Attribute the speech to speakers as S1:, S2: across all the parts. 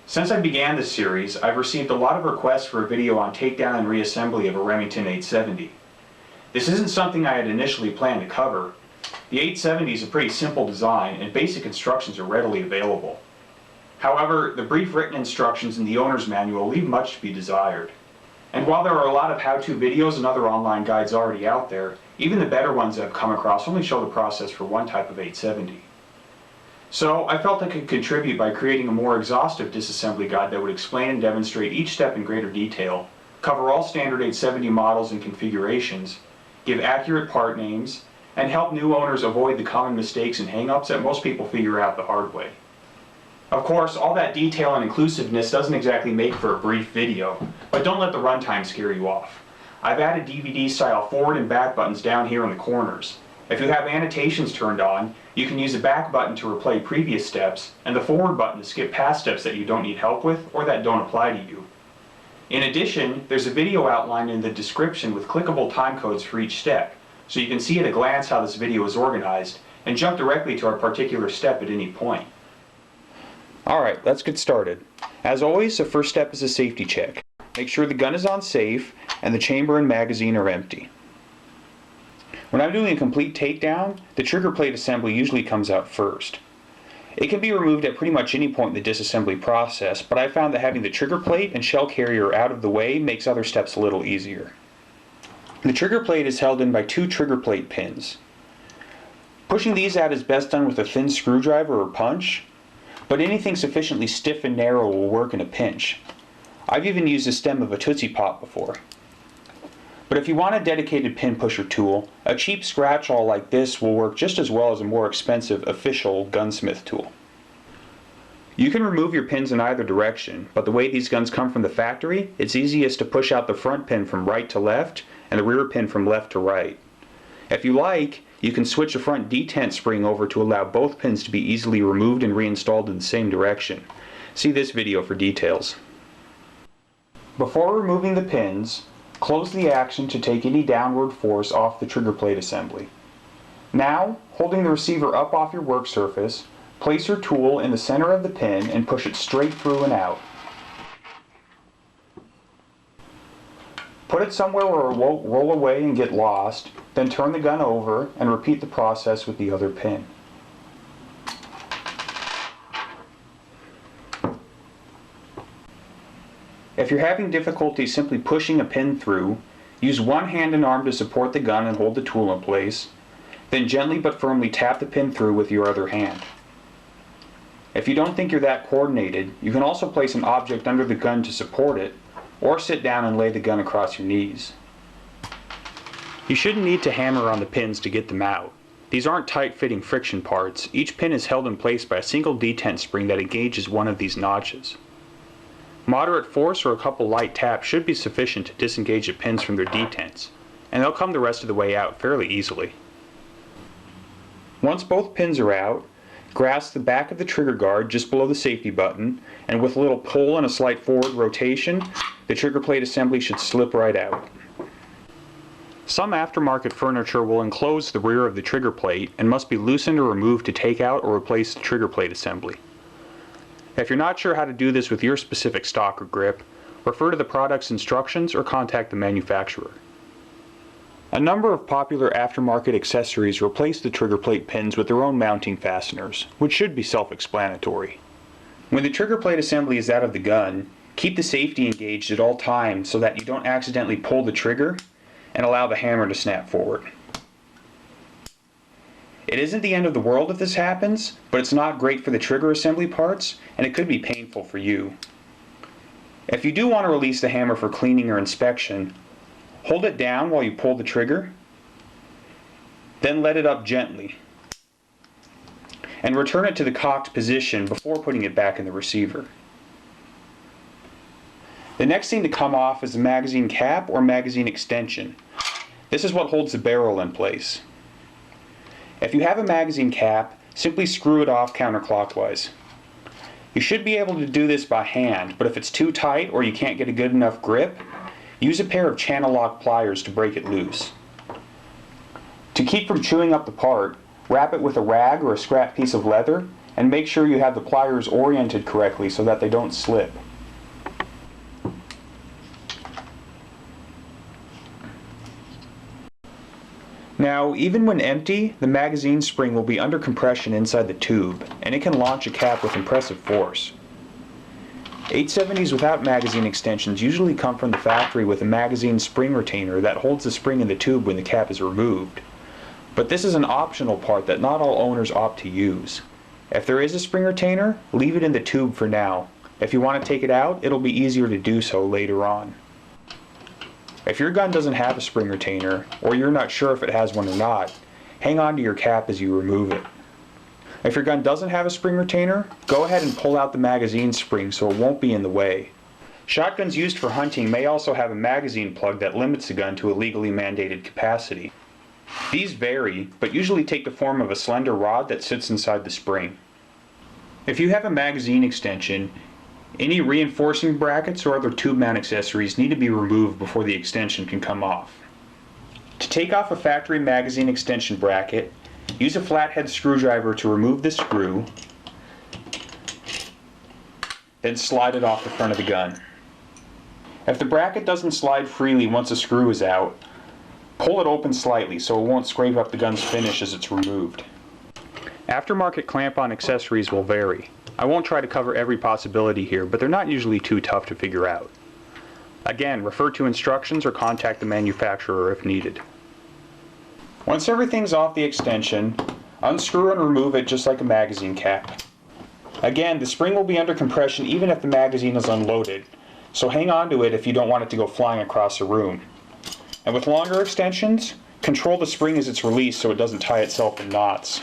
S1: Since I began this series, I've received a lot of requests for a video on takedown and reassembly of a Remington 870. This isn't something I had initially planned to cover. The 870 is a pretty simple design and basic instructions are readily available. However, the brief written instructions in the owner's manual leave much to be desired. And while there are a lot of how-to videos and other online guides already out there, even the better ones I've come across only show the process for one type of 870. So I felt I could contribute by creating a more exhaustive disassembly guide that would explain and demonstrate each step in greater detail, cover all standard 870 models and configurations, give accurate part names, and help new owners avoid the common mistakes and hang-ups that most people figure out the hard way. Of course, all that detail and inclusiveness doesn't exactly make for a brief video, but don't let the runtime scare you off. I've added DVD-style forward and back buttons down here in the corners. If you have annotations turned on, you can use the back button to replay previous steps, and the forward button to skip past steps that you don't need help with or that don't apply to you. In addition, there's a video outlined in the description with clickable time codes for each step, so you can see at a glance how this video is organized, and jump directly to a particular step at any point. Alright, let's get started. As always, the first step is a safety check. Make sure the gun is on safe, and the chamber and magazine are empty. When I'm doing a complete takedown, the trigger plate assembly usually comes out first. It can be removed at pretty much any point in the disassembly process, but I found that having the trigger plate and shell carrier out of the way makes other steps a little easier. The trigger plate is held in by two trigger plate pins. Pushing these out is best done with a thin screwdriver or punch, but anything sufficiently stiff and narrow will work in a pinch. I've even used the stem of a Tootsie Pop before. But if you want a dedicated pin pusher tool, a cheap scratch-all like this will work just as well as a more expensive official gunsmith tool. You can remove your pins in either direction, but the way these guns come from the factory, it's easiest to push out the front pin from right to left and the rear pin from left to right. If you like, you can switch the front detent spring over to allow both pins to be easily removed and reinstalled in the same direction. See this video for details. Before removing the pins, close the action to take any downward force off the trigger plate assembly. Now, holding the receiver up off your work surface, place your tool in the center of the pin and push it straight through and out. Put it somewhere where it won't roll away and get lost, then turn the gun over and repeat the process with the other pin. If you're having difficulty simply pushing a pin through, use one hand and arm to support the gun and hold the tool in place, then gently but firmly tap the pin through with your other hand. If you don't think you're that coordinated, you can also place an object under the gun to support it, or sit down and lay the gun across your knees. You shouldn't need to hammer on the pins to get them out. These aren't tight-fitting friction parts. Each pin is held in place by a single detent spring that engages one of these notches. Moderate force or a couple light taps should be sufficient to disengage the pins from their detents, and they'll come the rest of the way out fairly easily. Once both pins are out, grasp the back of the trigger guard just below the safety button, and with a little pull and a slight forward rotation, the trigger plate assembly should slip right out. Some aftermarket furniture will enclose the rear of the trigger plate and must be loosened or removed to take out or replace the trigger plate assembly. If you're not sure how to do this with your specific stock or grip, refer to the product's instructions or contact the manufacturer. A number of popular aftermarket accessories replace the trigger plate pins with their own mounting fasteners, which should be self-explanatory. When the trigger plate assembly is out of the gun, keep the safety engaged at all times so that you don't accidentally pull the trigger and allow the hammer to snap forward. It isn't the end of the world if this happens, but it's not great for the trigger assembly parts, and it could be painful for you. If you do want to release the hammer for cleaning or inspection, hold it down while you pull the trigger, then let it up gently, and return it to the cocked position before putting it back in the receiver. The next thing to come off is the magazine cap or magazine extension. This is what holds the barrel in place. If you have a magazine cap, simply screw it off counterclockwise. You should be able to do this by hand, but if it's too tight or you can't get a good enough grip, use a pair of channel lock pliers to break it loose. To keep from chewing up the part, wrap it with a rag or a scrap piece of leather and make sure you have the pliers oriented correctly so that they don't slip. Now, even when empty, the magazine spring will be under compression inside the tube, and it can launch a cap with impressive force. 870s without magazine extensions usually come from the factory with a magazine spring retainer that holds the spring in the tube when the cap is removed. But this is an optional part that not all owners opt to use. If there is a spring retainer, leave it in the tube for now. If you want to take it out, it'll be easier to do so later on. If your gun doesn't have a spring retainer, or you're not sure if it has one or not, hang on to your cap as you remove it. If your gun doesn't have a spring retainer, go ahead and pull out the magazine spring so it won't be in the way. Shotguns used for hunting may also have a magazine plug that limits the gun to a legally mandated capacity. These vary, but usually take the form of a slender rod that sits inside the spring. If you have a magazine extension, any reinforcing brackets or other tube mount accessories need to be removed before the extension can come off. To take off a factory magazine extension bracket, use a flathead screwdriver to remove the screw, then slide it off the front of the gun. If the bracket doesn't slide freely once the screw is out, pull it open slightly so it won't scrape up the gun's finish as it's removed. Aftermarket clamp-on accessories will vary. I won't try to cover every possibility here, but they're not usually too tough to figure out. Again, refer to instructions or contact the manufacturer if needed. Once everything's off the extension, unscrew and remove it just like a magazine cap. Again, the spring will be under compression even if the magazine is unloaded, so hang on to it if you don't want it to go flying across the room. And with longer extensions, control the spring as it's released so it doesn't tie itself in knots.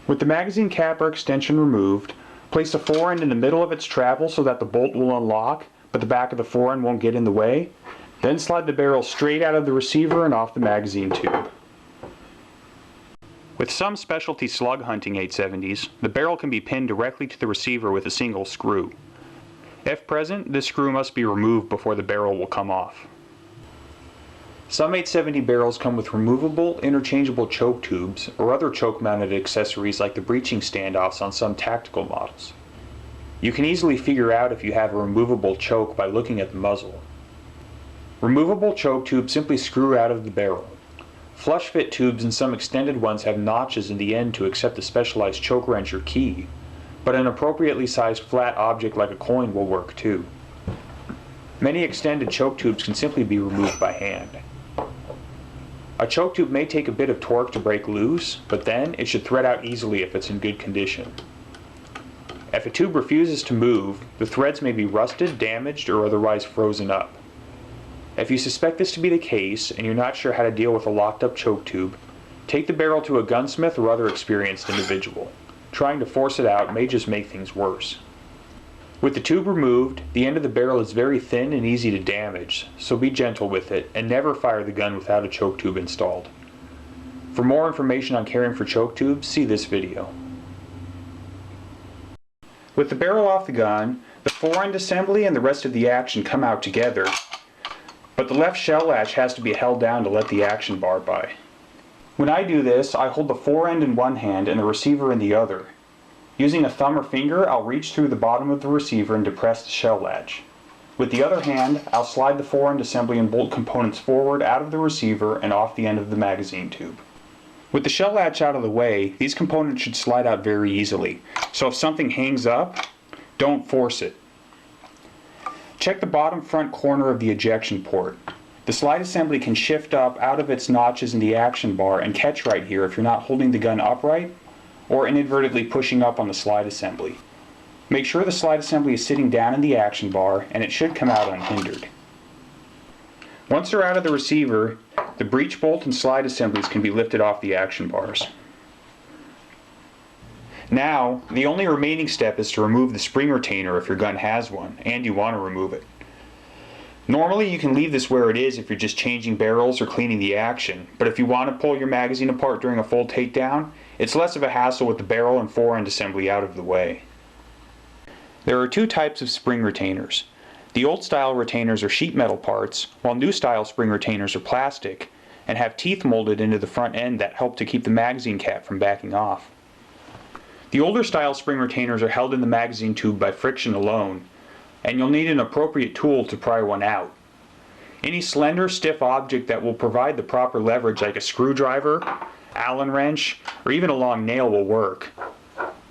S1: With the magazine cap or extension removed, place the fore-end in the middle of its travel so that the bolt will unlock, but the back of the fore-end won't get in the way. Then slide the barrel straight out of the receiver and off the magazine tube. With some specialty slug hunting 870s, the barrel can be pinned directly to the receiver with a single screw. If present, this screw must be removed before the barrel will come off. Some 870 barrels come with removable, interchangeable choke tubes or other choke-mounted accessories like the breeching standoffs on some tactical models. You can easily figure out if you have a removable choke by looking at the muzzle. Removable choke tubes simply screw out of the barrel. Flush-fit tubes and some extended ones have notches in the end to accept a specialized choke wrench or key, but an appropriately sized flat object like a coin will work too. Many extended choke tubes can simply be removed by hand. A choke tube may take a bit of torque to break loose, but then it should thread out easily if it's in good condition. If a tube refuses to move, the threads may be rusted, damaged, or otherwise frozen up. If you suspect this to be the case and you're not sure how to deal with a locked up choke tube, take the barrel to a gunsmith or other experienced individual. Trying to force it out may just make things worse. With the tube removed, the end of the barrel is very thin and easy to damage, so be gentle with it and never fire the gun without a choke tube installed. For more information on caring for choke tubes, see this video. With the barrel off the gun, the fore-end assembly and the rest of the action come out together, but the left shell latch has to be held down to let the action bar by. When I do this, I hold the fore-end in one hand and the receiver in the other. Using a thumb or finger, I'll reach through the bottom of the receiver and depress the shell latch. With the other hand, I'll slide the fore-end assembly and bolt components forward out of the receiver and off the end of the magazine tube. With the shell latch out of the way, these components should slide out very easily, so if something hangs up, don't force it. Check the bottom front corner of the ejection port. The slide assembly can shift up out of its notches in the action bar and catch right here if you're not holding the gun upright or inadvertently pushing up on the slide assembly. Make sure the slide assembly is sitting down in the action bar and it should come out unhindered. Once they're out of the receiver, the breech bolt and slide assemblies can be lifted off the action bars. Now, the only remaining step is to remove the spring retainer if your gun has one and you want to remove it. Normally you can leave this where it is if you're just changing barrels or cleaning the action, but if you want to pull your magazine apart during a full takedown, it's less of a hassle with the barrel and fore-end assembly out of the way. There are two types of spring retainers. The old style retainers are sheet metal parts, while new style spring retainers are plastic, and have teeth molded into the front end that help to keep the magazine cap from backing off. The older style spring retainers are held in the magazine tube by friction alone, and you'll need an appropriate tool to pry one out. Any slender, stiff object that will provide the proper leverage, like a screwdriver, Allen wrench, or even a long nail, will work.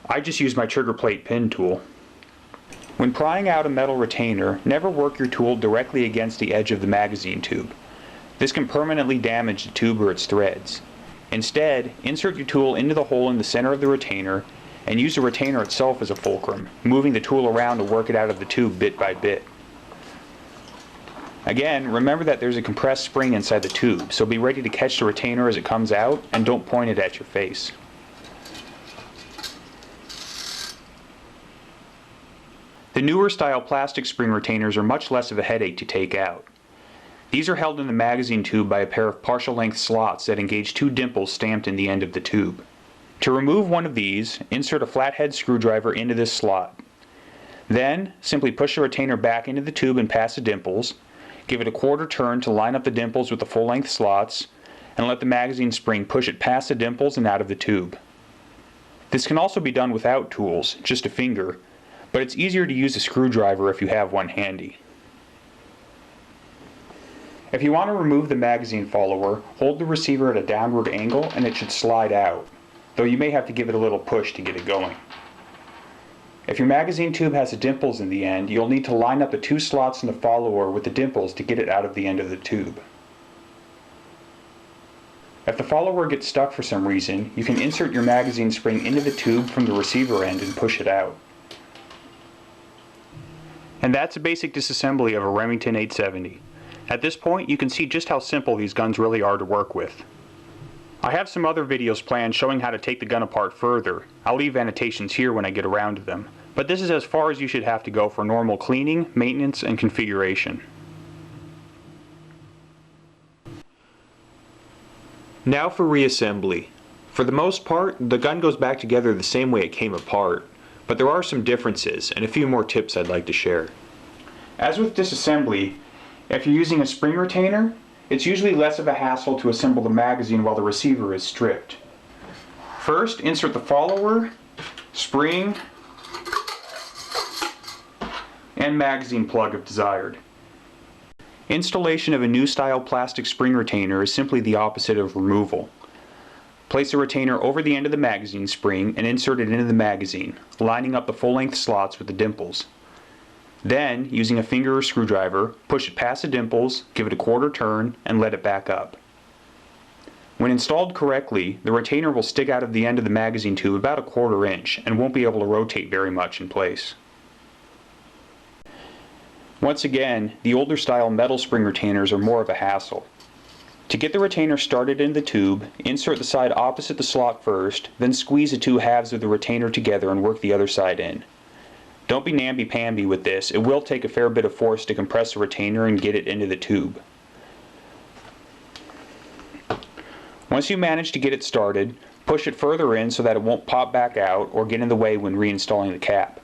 S1: I just use my trigger plate pin tool. When prying out a metal retainer, never work your tool directly against the edge of the magazine tube. This can permanently damage the tube or its threads. Instead, insert your tool into the hole in the center of the retainer and use the retainer itself as a fulcrum, moving the tool around to work it out of the tube bit by bit. Again, remember that there's a compressed spring inside the tube, so be ready to catch the retainer as it comes out and don't point it at your face. The newer style plastic spring retainers are much less of a headache to take out. These are held in the magazine tube by a pair of partial length slots that engage two dimples stamped in the end of the tube. To remove one of these, insert a flathead screwdriver into this slot. Then, simply push the retainer back into the tube and past the dimples, give it a quarter turn to line up the dimples with the full length slots, and let the magazine spring push it past the dimples and out of the tube. This can also be done without tools, just a finger, but it's easier to use a screwdriver if you have one handy. If you want to remove the magazine follower, hold the receiver at a downward angle and it should slide out, though you may have to give it a little push to get it going. If your magazine tube has the dimples in the end, you'll need to line up the two slots in the follower with the dimples to get it out of the end of the tube. If the follower gets stuck for some reason, you can insert your magazine spring into the tube from the receiver end and push it out. And that's a basic disassembly of a Remington 870. At this point, you can see just how simple these guns really are to work with. I have some other videos planned showing how to take the gun apart further. I'll leave annotations here when I get around to them. But this is as far as you should have to go for normal cleaning, maintenance, and configuration. Now for reassembly. For the most part, the gun goes back together the same way it came apart, but there are some differences and a few more tips I'd like to share. As with disassembly, if you're using a spring retainer, it's usually less of a hassle to assemble the magazine while the receiver is stripped. First, insert the follower, spring, and magazine plug if desired. Installation of a new style plastic spring retainer is simply the opposite of removal. Place the retainer over the end of the magazine spring and insert it into the magazine, lining up the full-length slots with the dimples. Then, using a finger or screwdriver, push it past the dimples, give it a quarter turn, and let it back up. When installed correctly, the retainer will stick out of the end of the magazine tube about a quarter inch and won't be able to rotate very much in place. Once again, the older style metal spring retainers are more of a hassle. To get the retainer started in the tube, insert the side opposite the slot first, then squeeze the two halves of the retainer together and work the other side in. Don't be namby-pamby with this. It will take a fair bit of force to compress the retainer and get it into the tube. Once you manage to get it started, push it further in so that it won't pop back out or get in the way when reinstalling the cap.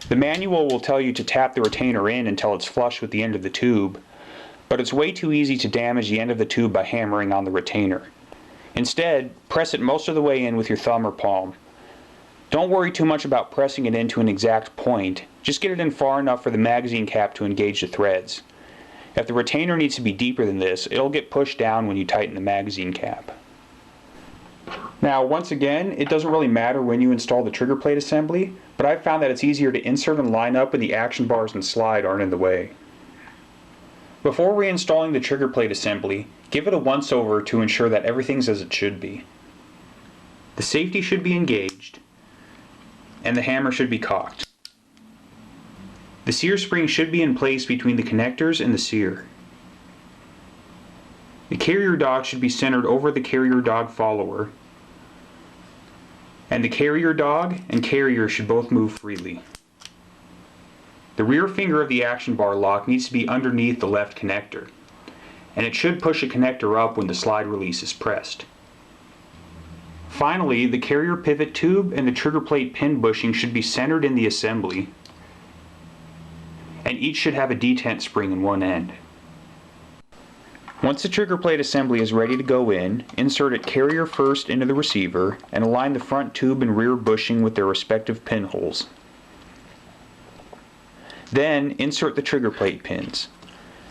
S1: The manual will tell you to tap the retainer in until it's flush with the end of the tube, but it's way too easy to damage the end of the tube by hammering on the retainer. Instead, press it most of the way in with your thumb or palm. Don't worry too much about pressing it into an exact point, just get it in far enough for the magazine cap to engage the threads. If the retainer needs to be deeper than this, it'll get pushed down when you tighten the magazine cap. Now, once again, it doesn't really matter when you install the trigger plate assembly, but I've found that it's easier to insert and line up when the action bars and slide aren't in the way. Before reinstalling the trigger plate assembly, give it a once-over to ensure that everything's as it should be. The safety should be engaged, and the hammer should be cocked. The sear spring should be in place between the connectors and the sear. The carrier dog should be centered over the carrier dog follower, and the carrier dog and carrier should both move freely. The rear finger of the action bar lock needs to be underneath the left connector, and it should push a connector up when the slide release is pressed. Finally, the carrier pivot tube and the trigger plate pin bushing should be centered in the assembly, and each should have a detent spring in one end. Once the trigger plate assembly is ready to go in, insert it carrier first into the receiver and align the front tube and rear bushing with their respective pinholes. Then insert the trigger plate pins.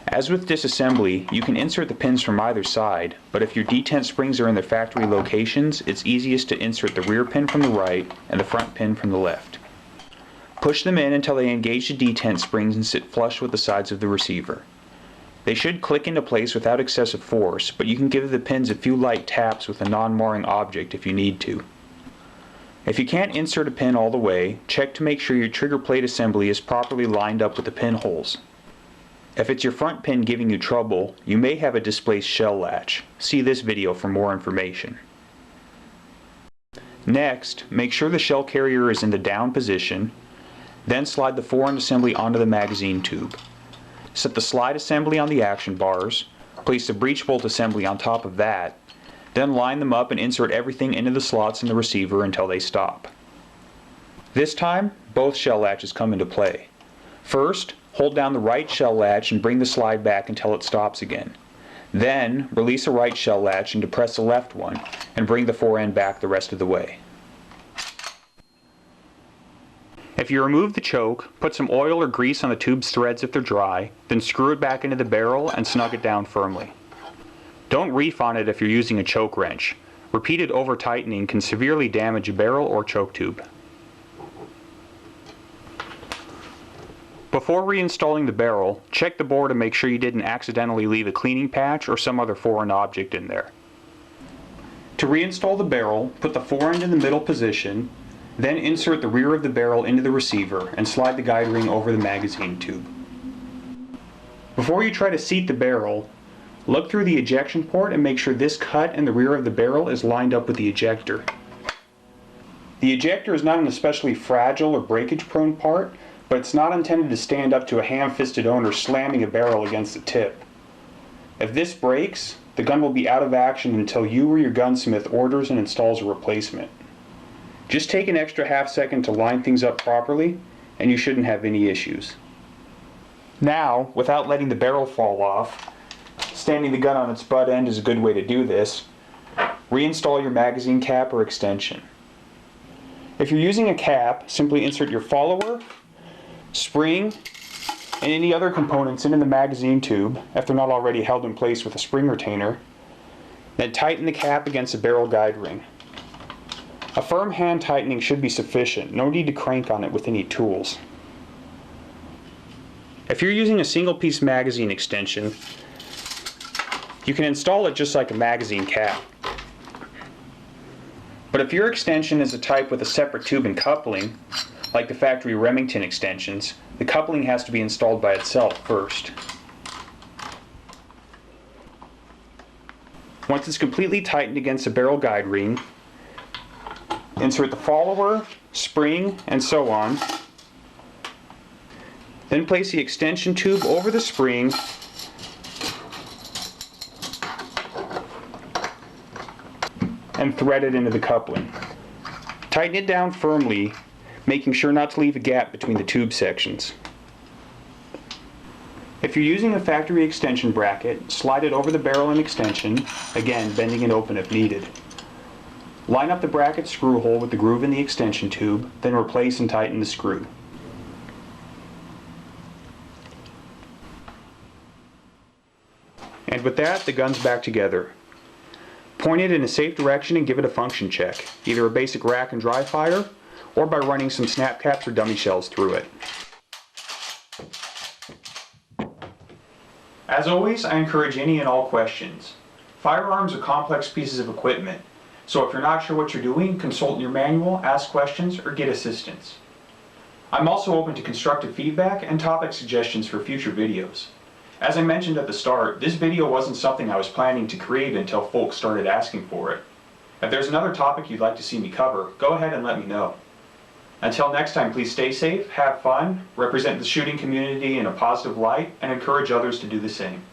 S1: As with disassembly, you can insert the pins from either side, but if your detent springs are in their factory locations, it's easiest to insert the rear pin from the right and the front pin from the left. Push them in until they engage the detent springs and sit flush with the sides of the receiver. They should click into place without excessive force, but you can give the pins a few light taps with a non-marring object if you need to. If you can't insert a pin all the way, check to make sure your trigger plate assembly is properly lined up with the pinholes. If it's your front pin giving you trouble, you may have a displaced shell latch. See this video for more information. Next, make sure the shell carrier is in the down position, then slide the Fore-End assembly onto the magazine tube. Set the slide assembly on the action bars, place the breech bolt assembly on top of that, then line them up and insert everything into the slots in the receiver until they stop. This time, both shell latches come into play. First, hold down the right shell latch and bring the slide back until it stops again. Then, release the right shell latch and depress the left one, and bring the Fore-End back the rest of the way. If you remove the choke, put some oil or grease on the tube's threads if they're dry, then screw it back into the barrel and snug it down firmly. Don't reef on it if you're using a choke wrench. Repeated over-tightening can severely damage a barrel or choke tube. Before reinstalling the barrel, check the bore to make sure you didn't accidentally leave a cleaning patch or some other foreign object in there. To reinstall the barrel, put the Fore-End in the middle position, then insert the rear of the barrel into the receiver and slide the guide ring over the magazine tube. Before you try to seat the barrel, look through the ejection port and make sure this cut in the rear of the barrel is lined up with the ejector. The ejector is not an especially fragile or breakage-prone part, but it's not intended to stand up to a ham-fisted owner slamming a barrel against the tip. If this breaks, the gun will be out of action until you or your gunsmith orders and installs a replacement. Just take an extra half second to line things up properly, and you shouldn't have any issues. Now, without letting the barrel fall off, standing the gun on its butt end is a good way to do this. Reinstall your magazine cap or extension. If you're using a cap, simply insert your follower, spring, and any other components into the magazine tube if they're not already held in place with a spring retainer. Then tighten the cap against the barrel guide ring. A firm hand tightening should be sufficient. No need to crank on it with any tools. If you're using a single piece magazine extension, you can install it just like a magazine cap. But if your extension is a type with a separate tube and coupling, like the factory Remington extensions, the coupling has to be installed by itself first. Once it's completely tightened against the barrel guide ring, insert the follower, spring, and so on. Then place the extension tube over the spring and thread it into the coupling. Tighten it down firmly, making sure not to leave a gap between the tube sections. If you're using a factory extension bracket, slide it over the barrel and extension, again bending it open if needed. Line up the bracket screw hole with the groove in the extension tube, then replace and tighten the screw. And with that, the gun's back together. Point it in a safe direction and give it a function check, either a basic rack and dry fire, or by running some snap caps or dummy shells through it. As always, I encourage any and all questions. Firearms are complex pieces of equipment, so if you're not sure what you're doing, consult your manual, ask questions, or get assistance. I'm also open to constructive feedback and topic suggestions for future videos. As I mentioned at the start, this video wasn't something I was planning to create until folks started asking for it. If there's another topic you'd like to see me cover, go ahead and let me know. Until next time, please stay safe, have fun, represent the shooting community in a positive light, and encourage others to do the same.